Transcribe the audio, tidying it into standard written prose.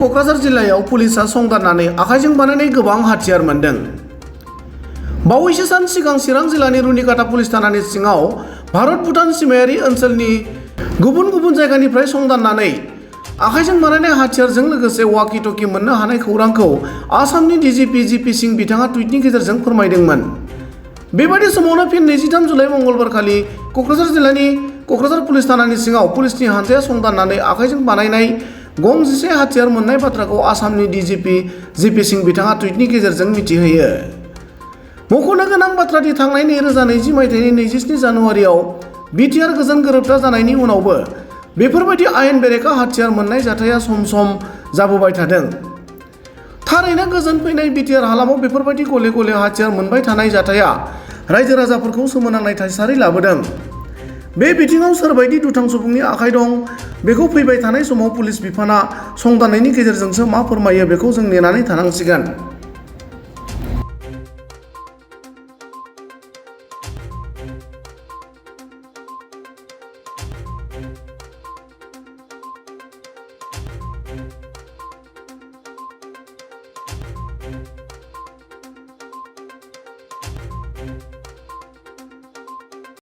क'क्राझार जिल्लायाव पुलिसा संदाननानै आखाइजों बानायनाय गोबां हाथियार मोनदों। बावैसो सान सिगां चिरां जिल्लानि रुनिकाटा पुलिस थानानि सिङाव भारत भुटान सिमायारि ओनसोलनि गुबुन गुबुन जायगानिफ्राय संदाननानै आखाइजों बानायनाय हाथियारजों लोगोसे वाकि टकि मोननो हानाय खौरांखौ आसामनि डिजिपि जिपि सिं बिथाङा टुइटनि गेजेरजों फोरमायदोंमोन। बेबादि समावनो फिन 23 जुलाइ मंगलबारखालि क'क्राझार जिल्लानि क'क्राझार पुलिस थानानि सिङाव पुलिसनि हानजाया संदाननानै आखाइजों बानायनाय गं 11 हाथियार मोननाय बाथ्राखौ आसामनि डिजिपि जिपि सिं बिथाङा टुइटनि गेजेरजों मिथिहोयो। मख'नो गोनां बाथ्रादि थांनाय 2020 मायथाइनि 27 जानुवारियाव बिटिआर गोजोन गोरोबथा जानायनि उनावबो बेफोरबायदि आयेन बेरेखा हाथियार मोननाय जाथाया सम सम जाबोबाय थादों। थारैनो गोजोन फैनाय बिटिआर हालामाव बेफोरबायदि गले गले हाथियार मोनबाय थानाय जाथाया रायजो राजाफोरखौ सोमोनांनाय थासारि लाबोदों। बे बिथिङाव सोरबायदि दुथां सुबुंनि आखाइ दं बेखौ फैबाय थानाय समाव पुलिस बिफाना संदाननायनि गेजेरजोंसो मा फोरमायो बेखौ जों नेनानै थानांसिगोन।